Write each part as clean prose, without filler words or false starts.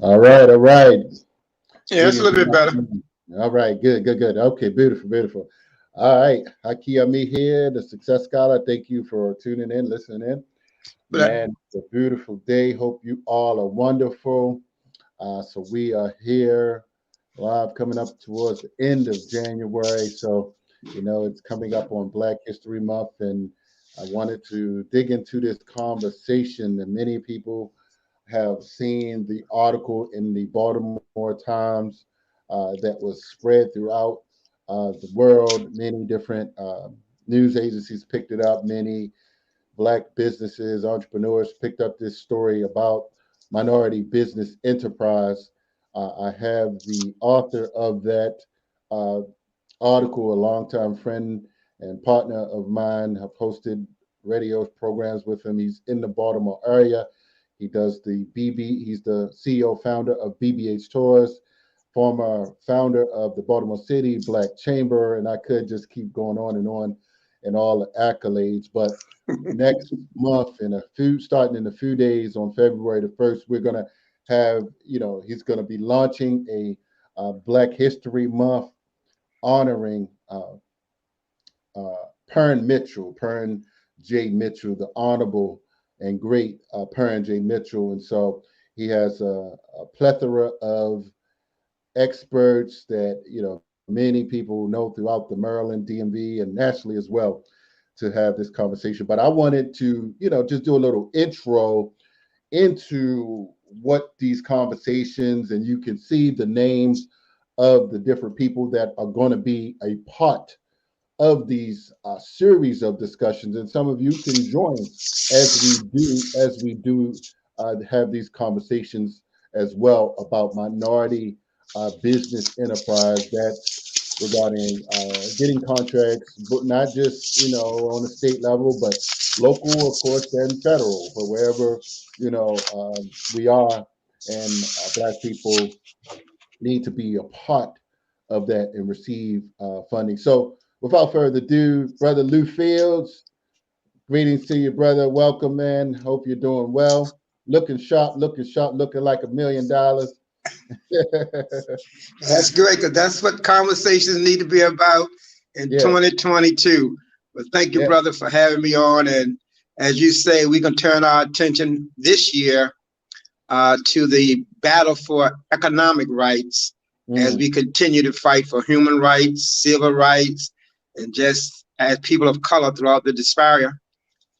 All right, all right. Yeah, it's a little bit better. All right, good, good, good. Okay, beautiful, beautiful. All right, Haki Me here, the Success Scholar. Thank you for tuning in, listening in. But Man, it's a beautiful day. Hope you all are wonderful. So we are here live coming up towards the end of January. So, it's coming up on Black History Month, and I wanted to dig into this conversation that many people have seen the article in the Baltimore Times that was spread throughout the world. Many different news agencies picked it up. Many Black businesses, entrepreneurs picked up this story about minority business enterprise. I have the author of that uh, article, a longtime friend and partner of mine. Have hosted radio programs with him. He's in the Baltimore area. He does the BB. He's the CEO founder of BBH Tours, former founder of the Baltimore City Black Chamber, and I could just keep going on and all the accolades. But next month, starting in a few days on February the 1st, we're gonna have, he's gonna be launching a Black History Month honoring Parren J. Mitchell, the Honorable and great Parren J. Mitchell. And so he has a plethora of experts that, many people know throughout the Maryland, DMV, and nationally as well to have this conversation. But I wanted to, just do a little intro into what these conversations, and you can see the names of the different people that are going to be a part of these series of discussions, and some of you can join as we do have these conversations as well about minority business enterprise. That's regarding getting contracts, but not just on a state level, but local, of course, and federal, for wherever we are, and Black people need to be a part of that and receive funding. So without further ado, Brother Lou Fields, greetings to you, brother. Welcome, man. Hope you're doing well. Looking sharp, looking like $1 million. that's great, because that's what conversations need to be about in 2022. But thank you, brother, for having me on. And as you say, we can turn our attention this year to the battle for economic rights as we continue to fight for human rights, civil rights, and just as people of color throughout the disparity,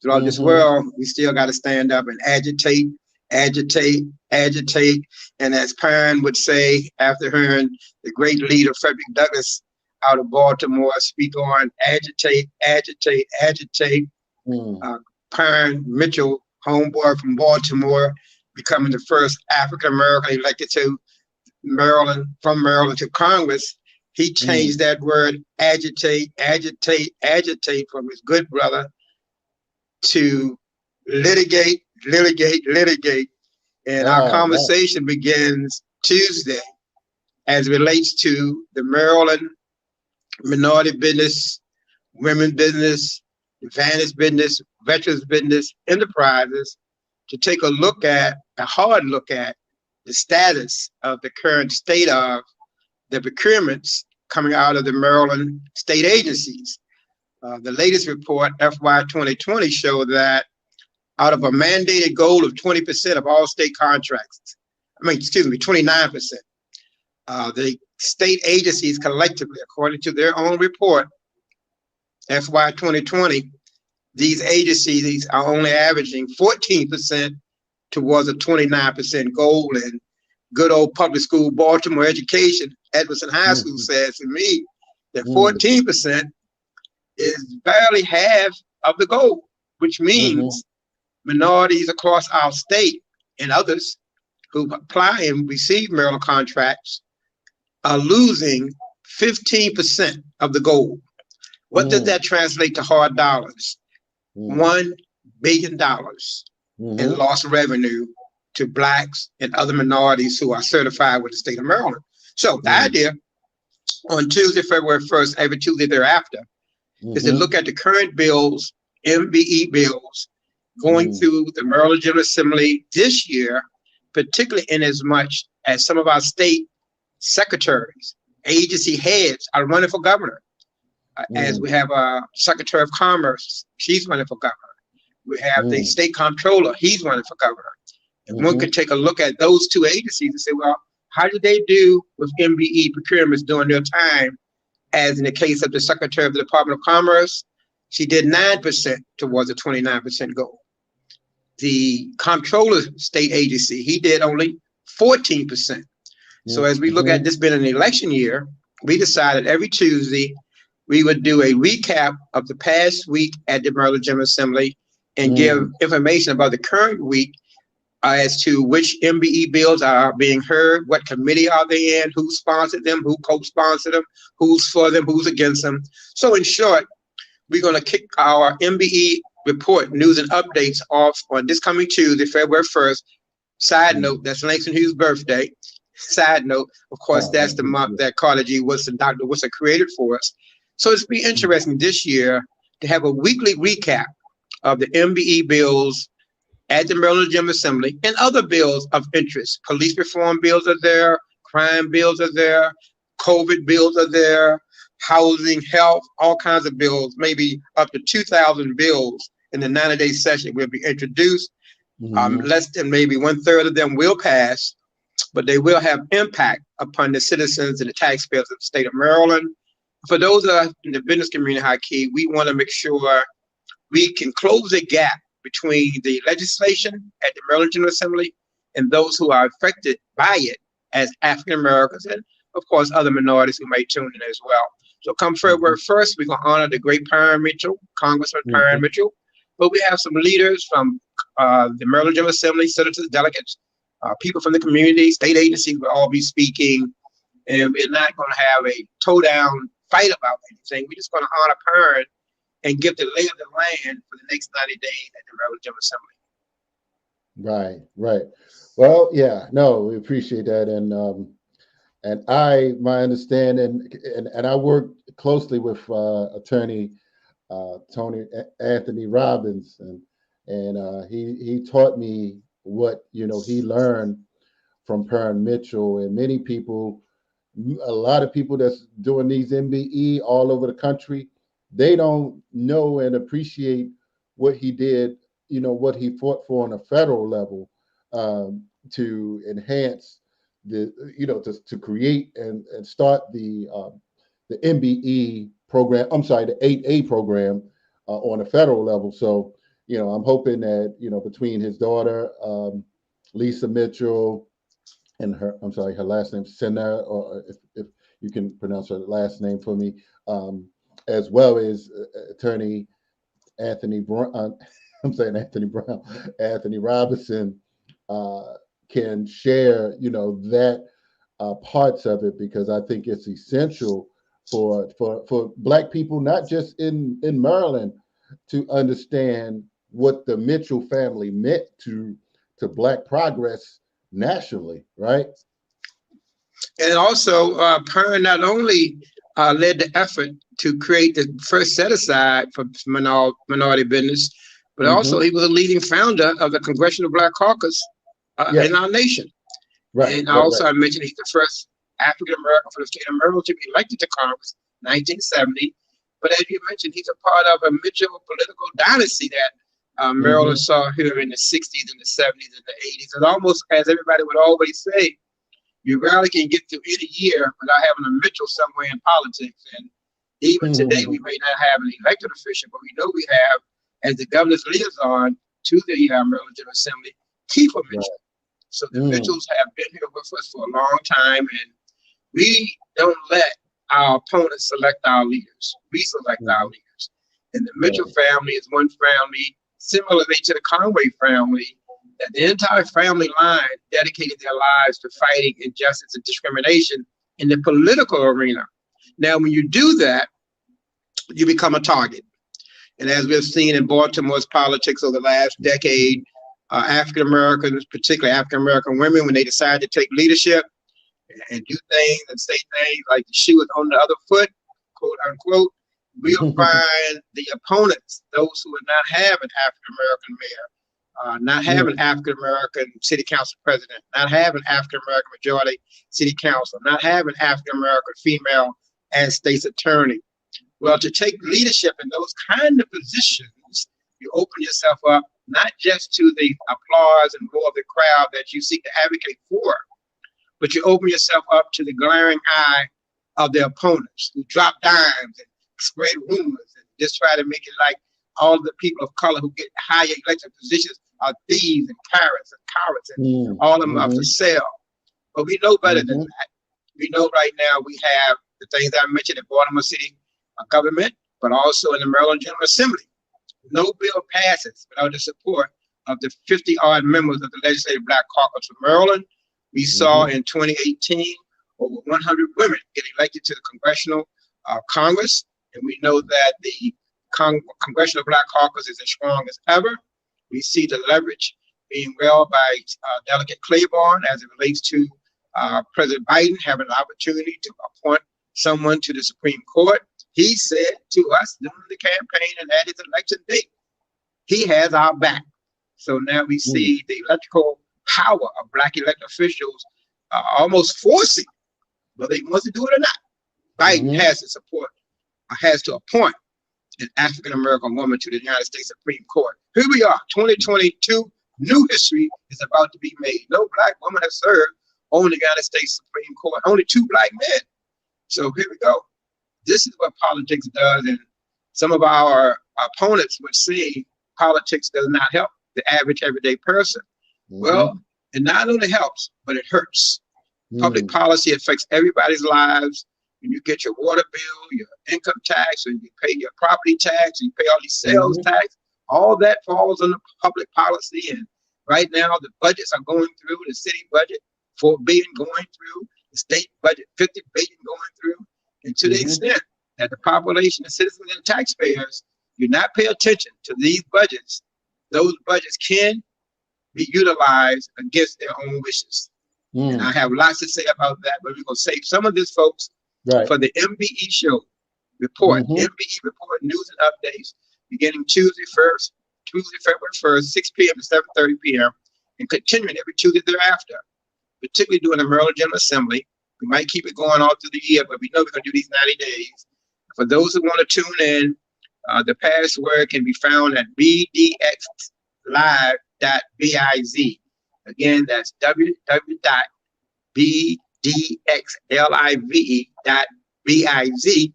throughout this world, we still got to stand up and agitate. And as Parren would say, after hearing the great leader Frederick Douglass out of Baltimore speak on agitate. Parren Mitchell, homeboy from Baltimore, becoming the first African American elected to from Maryland to Congress, he changed that word agitate from his good brother to litigate. And our conversation begins Tuesday as it relates to the Maryland minority business, women business, advanced business, veterans business enterprises, to take a hard look at the status of the current state of the procurements coming out of the Maryland state agencies. The latest report, FY 2020, showed that out of a mandated goal of 20% of all state contracts, 29%, the state agencies collectively, according to their own report, FY 2020, these agencies are only averaging 14% towards a 29% goal. And good old public school Baltimore education, Edwardson High School, says to me that 14% is barely half of the goal, which means minorities across our state and others who apply and receive Maryland contracts are losing 15% of the goal. What does that translate to hard dollars? $1 billion in lost revenue to Blacks and other minorities who are certified with the state of Maryland. So the idea on Tuesday, February 1st, every Tuesday thereafter, is to look at the current bills, MBE bills, going through the Maryland General Assembly this year, particularly in as much as some of our state secretaries, agency heads are running for governor. As we have a Secretary of Commerce, she's running for governor. We have the state comptroller, he's running for governor. And one could take a look at those two agencies and say, well, how did they do with MBE procurements during their time? As in the case of the Secretary of the Department of Commerce, she did 9% towards the 29% goal. The comptroller state agency, he did only 14%. So as we look at this being an election year, we decided every Tuesday we would do a recap of the past week at the Maryland General Assembly and give information about the current week as to which MBE bills are being heard, what committee are they in, who sponsored them, who co-sponsored them, who's for them, who's against them. So in short, we're going to kick our MBE report news and updates off on this coming Tuesday, February 1st. Side note, that's Langston Hughes' birthday. Side note, of course, that's the month that Carter G. Woodson, Dr. Woodson created for us. So it's be interesting this year to have a weekly recap of the MBE bills at the Maryland General Assembly and other bills of interest. Police reform bills are there, crime bills are there, COVID bills are there, housing, health, all kinds of bills, maybe up to 2,000 bills in the 90-day session will be introduced. Less than maybe 1/3 of them will pass, but they will have impact upon the citizens and the taxpayers of the state of Maryland. For those in the business community, high key, we want to make sure we can close the gap between the legislation at the Maryland General Assembly and those who are affected by it as African Americans and, of course, other minorities who may tune in as well. So come February 1st, we're going to honor the great Parren Mitchell, Congressman Parren Mitchell. But we have some leaders from the Maryland General Assembly, senators, delegates, people from the community, state agencies will all be speaking. And we're not going to have a toe-down fight about anything. We're just going to honor Parren and give the lay of the land for the next 90 days at the Maryland General Assembly. Right. Well, yeah, no, we appreciate that. And my understanding, and I work closely with attorney Tony Anthony Robbins, and he taught me what he learned from Parren Mitchell, and many people, a lot of people that's doing these MBE all over the country, they don't know and appreciate what he did, what he fought for on a federal level to enhance the, to create and start the MBE program, the 8A program on a federal level. So, I'm hoping that, between his daughter, Lisa Mitchell, and her last name, Sennar, or if you can pronounce her last name for me, as well as attorney Anthony Brown, Anthony Robinson, can share, that parts of it, because I think it's essential for Black people, not just in Maryland, to understand what the Mitchell family meant to Black progress nationally, right? And also, Parren not only led the effort to create the first set-aside for minority business, but also he was a leading founder of the Congressional Black Caucus in our nation. Right. And I mentioned he's the first African-American from the state of Maryland to be elected to Congress in 1970. But as you mentioned, he's a part of a Mitchell political dynasty that Maryland saw here in the 60s and the 70s and the 80s. And almost, as everybody would always say, you rarely can get through any year without having a Mitchell somewhere in politics. And even today, we may not have an elected official, but we know we have, as the governor's liaison to the Maryland General Assembly, Kiefer Mitchell. So the Mitchells have been here with us for a long time, and we don't let our opponents select our leaders. We select our leaders. And the Mitchell family is one family, similarly to the Conway family, that the entire family line dedicated their lives to fighting injustice and discrimination in the political arena. Now, when you do that, you become a target. And as we've seen in Baltimore's politics over the last decade, African Americans, particularly African American women, when they decide to take leadership and do things and say things like the shoe is on the other foot, quote unquote, we'll find the opponents, those who would not have an African American mayor, not having African-American city council president, not having African-American majority city council, not having African-American female as state's attorney. Well, to take leadership in those kind of positions, you open yourself up not just to the applause and roar of the crowd that you seek to advocate for, but you open yourself up to the glaring eye of the opponents who drop dimes and spread rumors and just try to make it like all the people of color who get higher elected positions are thieves and pirates and cowards and all of them are for sale. But we know better than that. We know right now we have the things I mentioned in Baltimore City government, but also in the Maryland General Assembly. No bill passes without the support of the 50-odd members of the Legislative Black Caucus of Maryland. We saw in 2018 over 100 women get elected to the Congressional Congress, and we know that the Congressional Black Caucus is as strong as ever. We see the leverage being held by Delegate Claiborne as it relates to President Biden having an opportunity to appoint someone to the Supreme Court. He said to us during the campaign and at his election date, he has our back. So now we see the electrical power of Black elected officials almost forcing whether he wants to do it or not. Biden has to support, has to appoint an African-American woman to the United States Supreme Court. Here we are, 2022, new history is about to be made. No Black woman has served on the United States Supreme Court, only 2 Black men. So here we go. This is what politics does, and some of our opponents would say politics does not help the average everyday person. Well, it not only helps, but it hurts. Public policy affects everybody's lives. When you get your water bill, your income tax, and you pay your property tax, and you pay all these sales tax, all that falls under public policy. And right now, the budgets are going through, the city budget, $4 billion going through, the state budget, $50 billion going through. And to the extent that the population, the citizens and taxpayers do not pay attention to these budgets, those budgets can be utilized against their own wishes. And I have lots to say about that, but we're going to save some of this, folks, for the MBE show report, MBE report news and updates, beginning Tuesday, February 1st, 6 p.m. to 7:30 p.m., and continuing every Tuesday thereafter, particularly during the Maryland General Assembly. We might keep it going all through the year, but we know we're going to do these 90 days. For those who want to tune in, the password can be found at bdxlive.biz. Again, that's www.bdxlive.biz.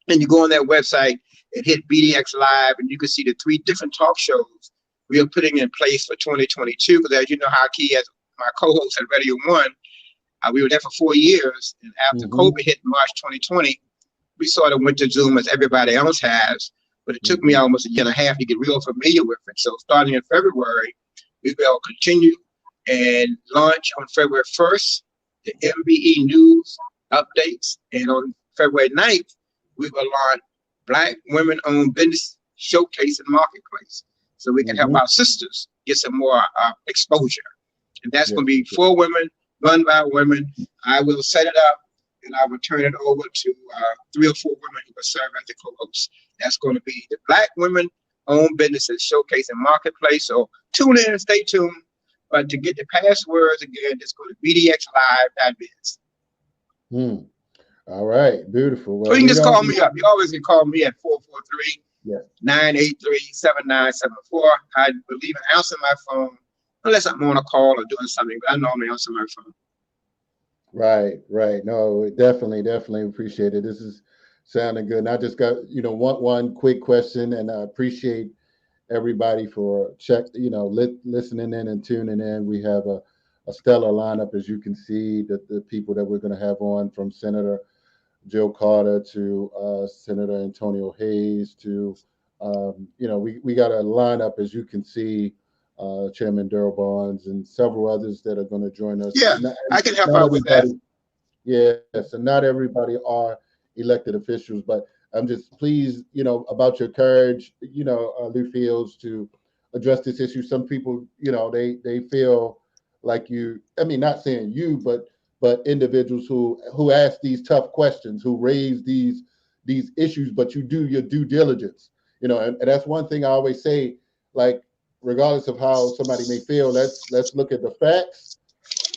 And you go on that website and hit BDX Live, and you can see the 3 different talk shows we are putting in place for 2022. Because as you know, Haki, as my co-host at Radio 1, we were there for 4 years, and after COVID hit March 2020, we sort of went to Zoom as everybody else has, but it took me almost a year and a half to get real familiar with it. So starting in February, we will continue and launch on February 1st, the MBE news updates, and on February 9th, we will launch Black Women-Owned Business Showcase and Marketplace, so we can help our sisters get some more exposure. And that's going to be for women, run by women. I will set it up and I will turn it over to 3 or 4 women who will serve as the co-hosts. That's going to be the Black Women-Owned Businesses Showcase and Marketplace. So tune in and stay tuned. But to get the passwords again, just go to bdxlive.biz. All right, beautiful. Well, so you can just call me up. You always can call me at 443-983-7974. I believe in answering my phone, unless I'm on a call or doing something, but I normally answer my phone. Right. No, definitely appreciate it. This is sounding good. And I just got, one quick question, and I appreciate everybody for listening in and tuning in. We have a stellar lineup, as you can see, the people that we're going to have on, from Senator Joe Carter to Senator Antonio Hayes to, we got a lineup, as you can see, Chairman Darryl Barnes and several others that are going to join us. Yeah, I can help out with that. Yes, and not everybody are elected officials, but I'm just pleased, about your courage, Lou Fields, to address this issue. Some people, they feel like not saying you, but individuals who ask these tough questions, who raise these issues, but you do your due diligence, and that's one thing I always say, like, regardless of how somebody may feel, let's look at the facts,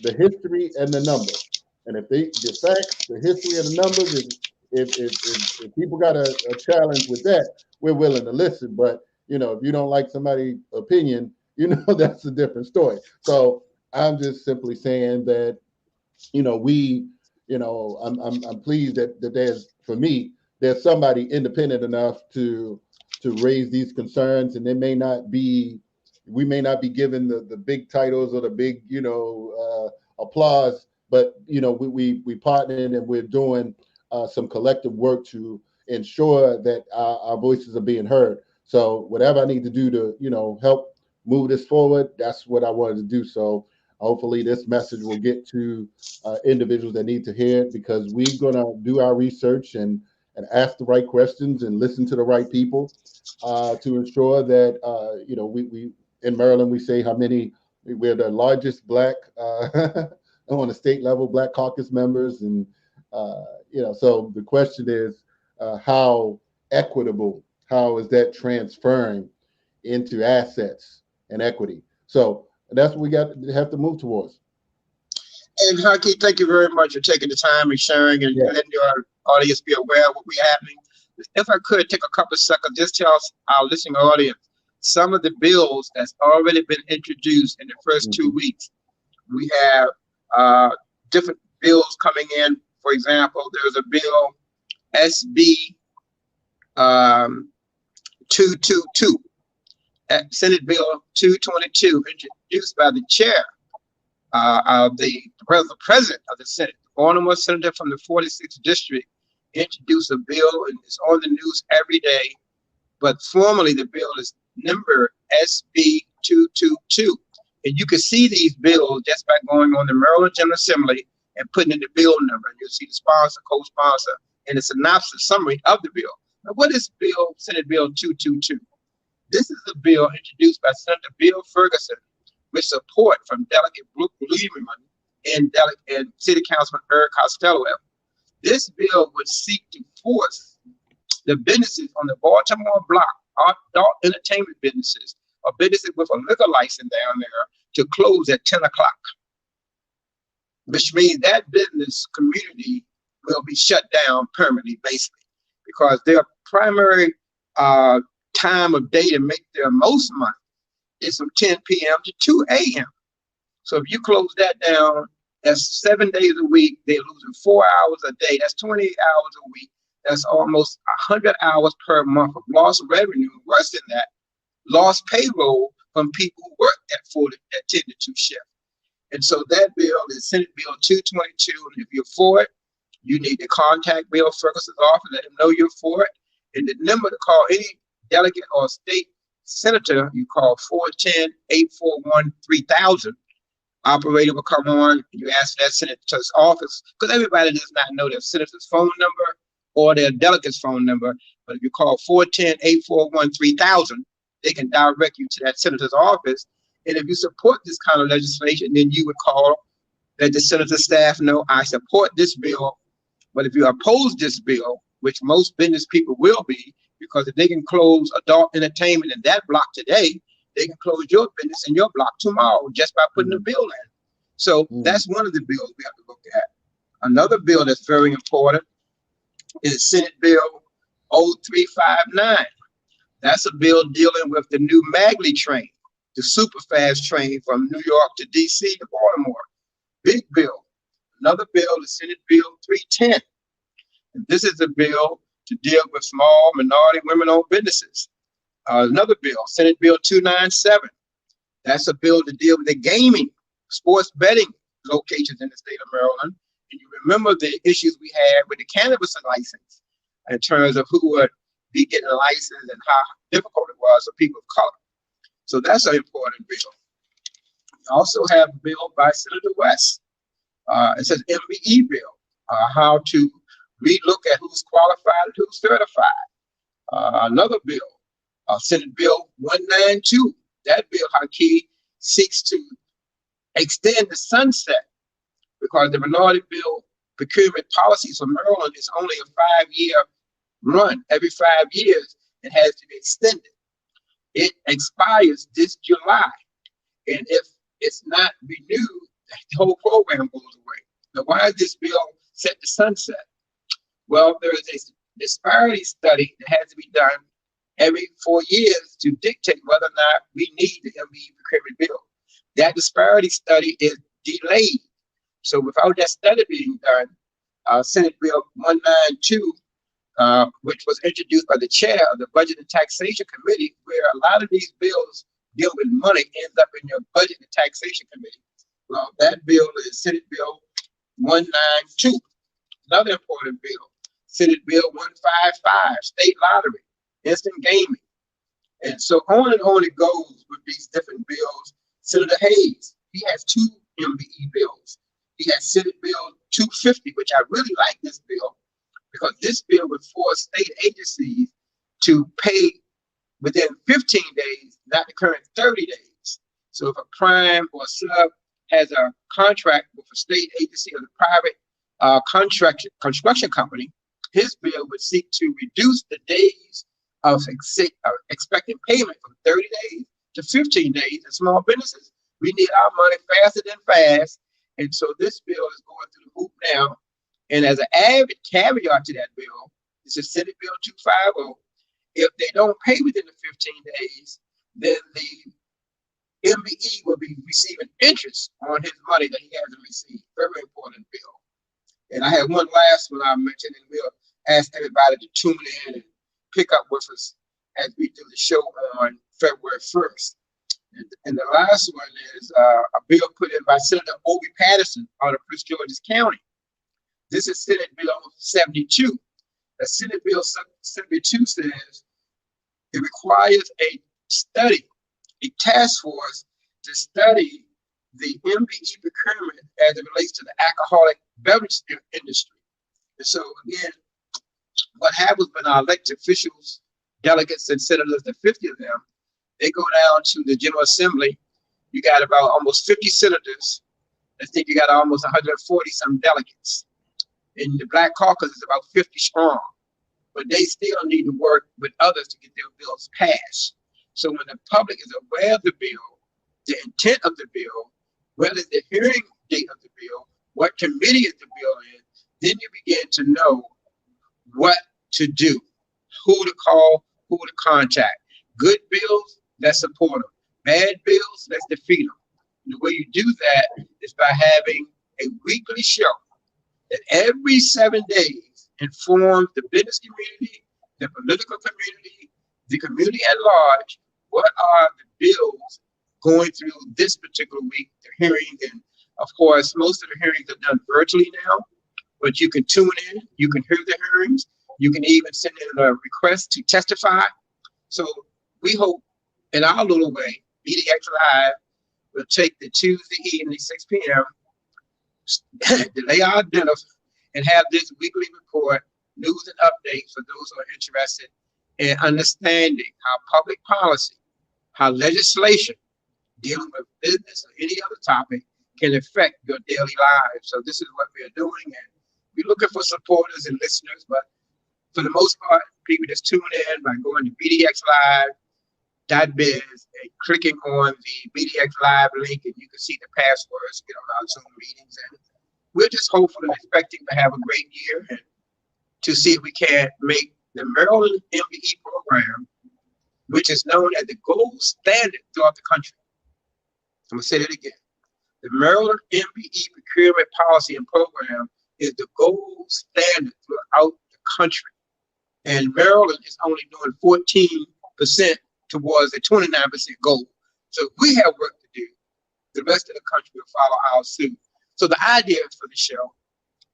the history, and the numbers. And if the facts, the history, and the numbers, if people got a challenge with that, we're willing to listen. But if you don't like somebody's opinion, that's a different story. So I'm just simply saying that we, I'm pleased that there's somebody independent enough to raise these concerns, and we may not be given the big titles or the big applause, but we partnered and we're doing some collective work to ensure that our voices are being heard. So whatever I need to do to help move this forward, that's what I wanted to do. So hopefully this message will get to individuals that need to hear it, because we're going to do our research and ask the right questions and listen to the right people to ensure that we in Maryland, we say we're the largest Black on the state level, Black caucus members. And so the question is, how equitable, how is that transferring into assets and equity? So that's what we have to move towards. And Haki, thank you very much for taking the time and sharing and letting your audience be aware of what we're happening. If I could take a couple of seconds, just tell our listening audience some of the bills that's already been introduced in the first 2 weeks. We have different bills coming in. For example, there's a bill, SB 222, Senate Bill 222, introduced by the chair of the president of the Senate, Baltimore senator from the 46th district, introduced a bill, and it's on the news every day. But formally, the bill is number SB 222. And you can see these bills just by going on the Maryland General Assembly and putting in the bill number. And you'll see the sponsor, co-sponsor, and a synopsis summary of the bill. Now, what is Senate Bill 222? This is a bill introduced by Senator Bill Ferguson with support from Delegate Brooke Lieberman and City Councilman Eric Costello. This bill would seek to force the businesses on the Baltimore block, adult entertainment businesses, or businesses with a liquor license down there, to close at 10 o'clock, which means that business community will be shut down permanently, basically, because their primary time of day to make their most money is from 10 p.m. to 2 a.m. So if you close that down, that's 7 days a week. They're losing 4 hours a day. That's 28 hours a week. That's almost 100 hours per month of lost revenue. Worse than that, lost payroll from people who work at 10 to 2 shift. And so that bill is Senate Bill 222. And if you're for it, you need to contact Bill Ferguson's office, let him know you're for it. And the number to call any delegate or state senator, you call 410-841-3000. Operator will come on, you ask for that senator's office, because everybody does not know their senator's phone number or their delegate's phone number. But if you call 410-841-3000, they can direct you to that senator's office. And if you support this kind of legislation, then you would call, let the senator's staff know, I support this bill. But if you oppose this bill, which most business people will be, because if they can close adult entertainment in that block today, they can close your business in your block tomorrow just by putting a bill in. So that's one of the bills we have to look at. Another bill that's very important is Senate Bill 0359. That's a bill dealing with the new Magley train, the super fast train from New York to DC to Baltimore. Big bill. Another bill is Senate Bill 310. And this is a bill to deal with small minority women-owned businesses. Another bill, Senate Bill 297. That's a bill to deal with the gaming, sports betting locations in the state of Maryland. And you remember the issues we had with the cannabis license in terms of who would be getting a license and how difficult it was for people of color. So that's an important bill. We also have a bill by Senator West. It says MBE bill, how to relook at who's qualified and who's certified. Another bill, Senate Bill 192. That bill, Haki, seeks to extend the sunset because the minority bill procurement policies for Maryland is only a 5-year run. Every 5 years, it has to be extended. It expires this July. And if it's not renewed, the whole program goes away. Now, why is this bill set to sunset? Well, there is a disparity study that has to be done every 4 years to dictate whether or not we need the MBE procurement bill. That disparity study is delayed. So without that study being done, Senate Bill 192, which was introduced by the chair of the Budget and Taxation Committee, where a lot of these bills deal with money, ends up in your Budget and Taxation Committee. Well, that bill is Senate Bill 192. Another important bill, Senate Bill 155, State Lottery, Instant Gaming. And so on and on it goes with these different bills. Senator Hayes, he has 2 MBE bills. He has Senate Bill 250, which I really like this bill, because this bill would force state agencies to pay within 15 days, not the current 30 days. So if a prime or a sub has a contract with a state agency or the private construction company, his bill would seek to reduce the days of expecting payment from 30 days to 15 days. In small businesses, we need our money faster than fast. And so this bill is going through the hoop now. And as an added caveat to that bill, this is Senate Bill 250. If they don't pay within the 15 days, then the MBE will be receiving interest on his money that he hasn't received. Very important bill. And I have one last one I mentioned, and we'll ask everybody to tune in and pick up with us as we do the show on February 1st. And the last one is a bill put in by Senator Obie Patterson out of Prince George's County. This is Senate Bill 72. The Senate Bill 72 says it requires a study, a task force to study the MBE procurement as it relates to the alcoholic beverage industry. And so again, what happens when our elected officials, delegates and senators, the 50 of them, they go down to the General Assembly, you got about almost 50 senators. I think you got almost 140 some delegates. In the Black Caucus is about 50 strong, but they still need to work with others to get their bills passed. So when the public is aware of the bill, the intent of the bill, whether it's the hearing date of the bill, what committee is the bill in, then you begin to know what to do, who to call, who to contact. Good bills, let's support them. Bad bills, let's defeat them. And the way you do that is by having a weekly show that every 7 days informs the business community, the political community, the community at large, what are the bills going through this particular week, the hearing. And of course, most of the hearings are done virtually now, but you can tune in, you can hear the hearings, you can even send in a request to testify. So we hope in our little way, BDX Live will take the Tuesday evening, 6 p.m., delay our dinner, and have this weekly report, news and updates for those who are interested in understanding how public policy, how legislation dealing with business or any other topic can affect your daily lives. So this is what we are doing, and we're looking for supporters and listeners, but for the most part, people just tune in by going to bdxlive.biz and clicking on the BDX Live link, and you can see the passwords to get on our Zoom meetings. And we're just hopeful and expecting to have a great year and to see if we can make the Maryland MBE program, which is known as the gold standard throughout the country. I'm going to say that again. The Maryland MBE procurement policy and program is the gold standard throughout the country. And Maryland is only doing 14% towards a 29% goal. So we have work to do. The rest of the country will follow our suit. So the idea for the show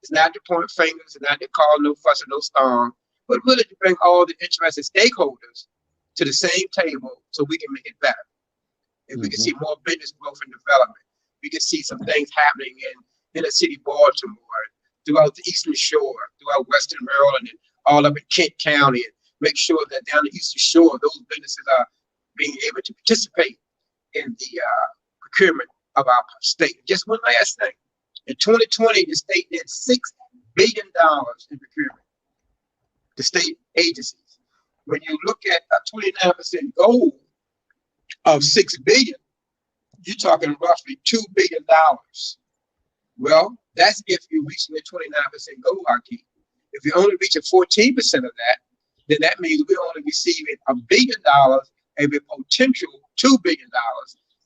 is not to point fingers and not to call no fuss or no storm, but really to bring all the interested stakeholders to the same table so we can make it better. And we can see more business growth and development. We can see some things happening in the city of Baltimore, throughout the Eastern Shore, throughout Western Maryland, and all up in Kent County, and make sure that down the Eastern Shore, those businesses are being able to participate in the procurement of our state. Just one last thing. In 2020, the state did $6 billion in procurement. The state agencies. When you look at a 29% goal, of $6 billion, you're talking roughly $2 billion. Well, that's if you're reaching the 29% goal, Hakeem. If you're only reaching 14% of that, then that means we're only receiving $1 billion of a potential $2 billion.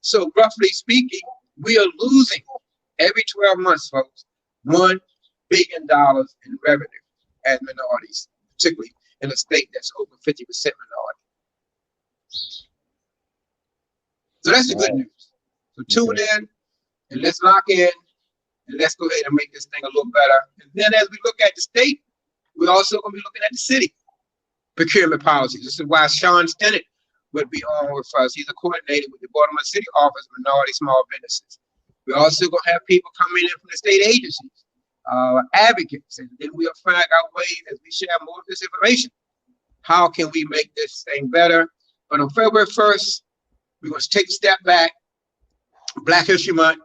So roughly speaking, we are losing every 12 months, folks, $1 billion in revenue as minorities, particularly in a state that's over 50% minority. So that's the good news. So tune in and let's lock in and let's go ahead and make this thing a little better. And then as we look at the state, we're also going to be looking at the city procurement policies. This is why Sean Stinnet would be on with us. He's a coordinator with the Baltimore City Office of Minority Small Businesses. We're also going to have people coming in from the state agencies, advocates, and then we'll find out ways as we share more of this information. How can we make this thing better? But on February 1st, we're going to take a step back. Black History Month,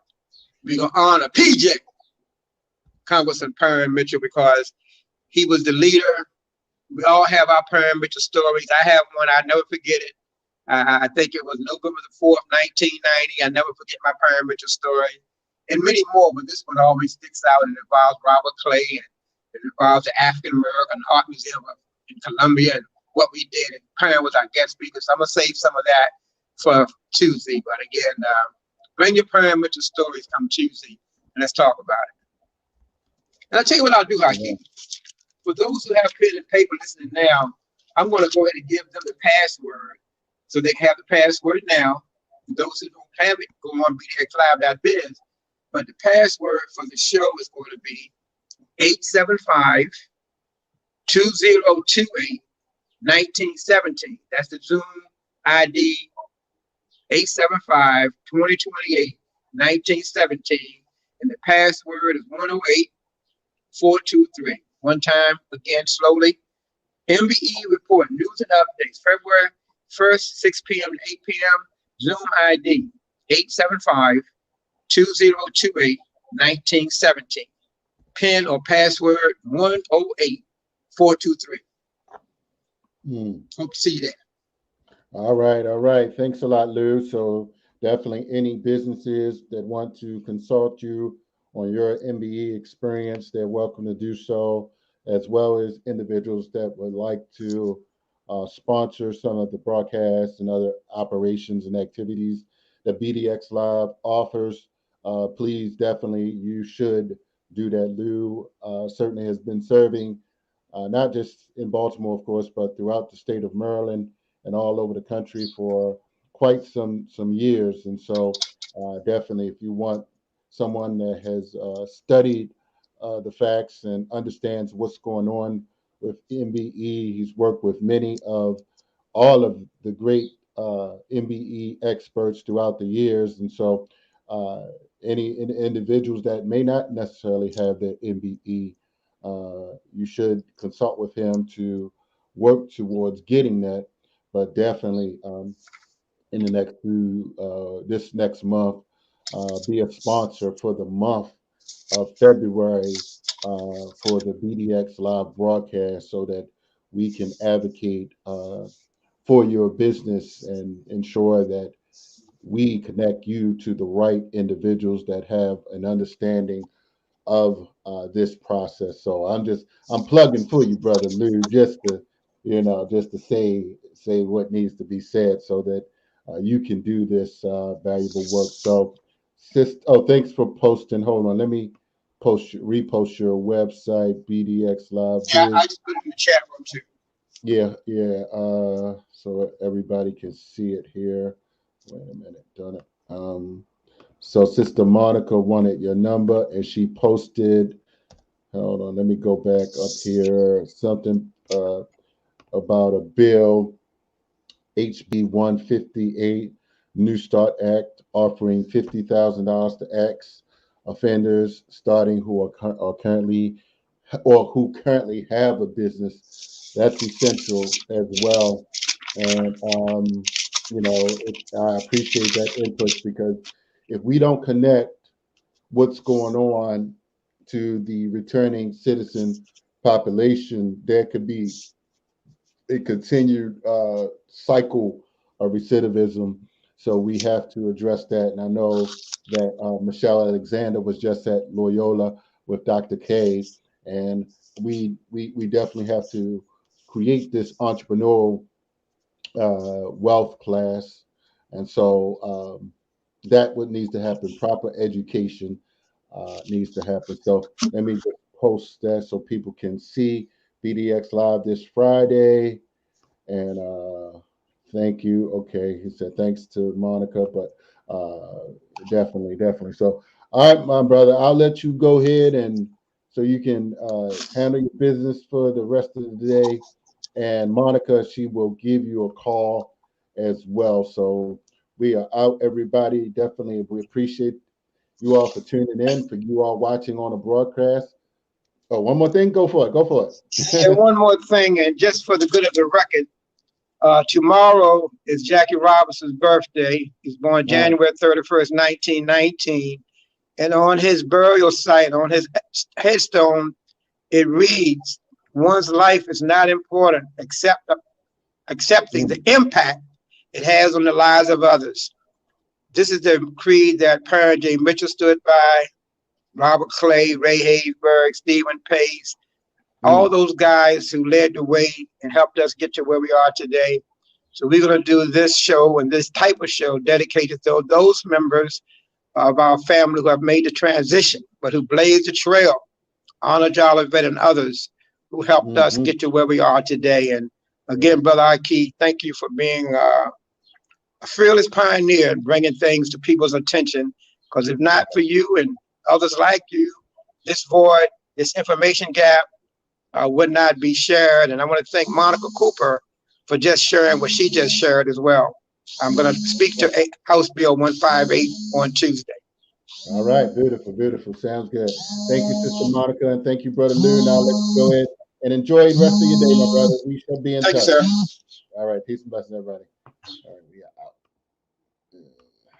we're going to honor PJ, Congressman Parren Mitchell, because he was the leader. We all have our Parren Mitchell stories. I have one. I never forget it. I think it was November the 4th, 1990. I never forget my Parren Mitchell story. And many more, but this one always sticks out. It involves Robert Clay, and it involves the African American Art Museum in Columbia and what we did. And Parren was our guest speaker. So I'm going to save some of that for Tuesday. But again, bring your Parren Mitchell stories come Tuesday, and let's talk about it. And I'll tell you what I'll do, Hakeem. For those who have pen and paper listening now, I'm going to go ahead and give them the password so they can have the password now. For those who don't have it, go on bdxlive.biz. But the password for the show is going to be 875-2028-1917. That's the Zoom ID, 875-2028-1917. And the password is 108423. One time, again, slowly. MBE report, news and updates, February 1st, 6 p.m. to 8 p.m. Zoom ID, 875-2028-1917. PIN or password 108423. Hope to see you there. All right. Thanks a lot, Lou. So definitely any businesses that want to consult you on your MBE experience, they're welcome to do so, as well as individuals that would like to sponsor some of the broadcasts and other operations and activities that BDX Live offers. Please, definitely, you should do that. Lou certainly has been serving not just in Baltimore, of course, but throughout the state of Maryland and all over the country for quite some years. And so definitely, if you want someone that has studied the facts and understands what's going on with MBE, he's worked with many of all of the great MBE experts throughout the years. And so any individuals that may not necessarily have their MBE, you should consult with him to work towards getting that. But definitely in the next this next month, be a sponsor for the month of February for the BDX Live broadcast so that we can advocate for your business and ensure that we connect you to the right individuals that have an understanding of this process. So I'm plugging for you, brother Lou, just to say what needs to be said so that you can do this valuable work. So thanks for posting. Hold on, let me repost your website, BDX Live. Yeah, I just put it in the chat room too. Yeah. So everybody can see it here. Wait a minute, done it. So Sister Monica wanted your number, and she posted. Hold on, let me go back up here. Something about a bill, HB 158, New Start Act, offering $50,000 to ex offenders starting who currently have a business. That's essential as well. And I appreciate that input, because if we don't connect what's going on to the returning citizen population, there could be a continued cycle of recidivism So we have to address that. And I know that Michelle Alexander was just at Loyola with Dr. K, and we definitely have to create this entrepreneurial wealth class. And so that what needs to happen. Proper education needs to happen. So let me just post that so people can see BDX Live this Friday. And thank you. Okay, he said thanks to Monica, but definitely, definitely. So, all right, my brother, I'll let you go ahead and so you can handle your business for the rest of the day. And Monica, she will give you a call as well. So we are out, everybody. Definitely, we appreciate you all for tuning in, for you all watching on the broadcast. Oh, one more thing. Go for it. Go for And it. one more thing, and just for the good of the record, tomorrow is Jackie Robinson's birthday. He's born January 31st, 1919. And on his burial site, on his headstone, it reads, one's life is not important except accepting the impact it has on the lives of others. This is the creed that Parren J. Mitchell stood by, Robert Clay, Ray Haysburg, Stephen Pace, all those guys who led the way and helped us get to where we are today. So we're going to do this show and this type of show dedicated to those members of our family who have made the transition, but who blazed the trail, Honor Jolivet and others who helped us get to where we are today. And again, Brother Aki, thank you for being a fearless pioneer and bringing things to people's attention. Because if not for you and others like you, this void, this information gap would not be shared. And I want to thank Monica Cooper for just sharing what she just shared as well. I'm going to speak to House Bill 158 on Tuesday. All right, beautiful, beautiful. Sounds good. Thank you, Sister Monica, and thank you, Brother Lou. Now let's go ahead and enjoy the rest of your day, my brother. We shall be in touch. Thank you, sir. All right, peace and blessings, everybody. All right, we are out.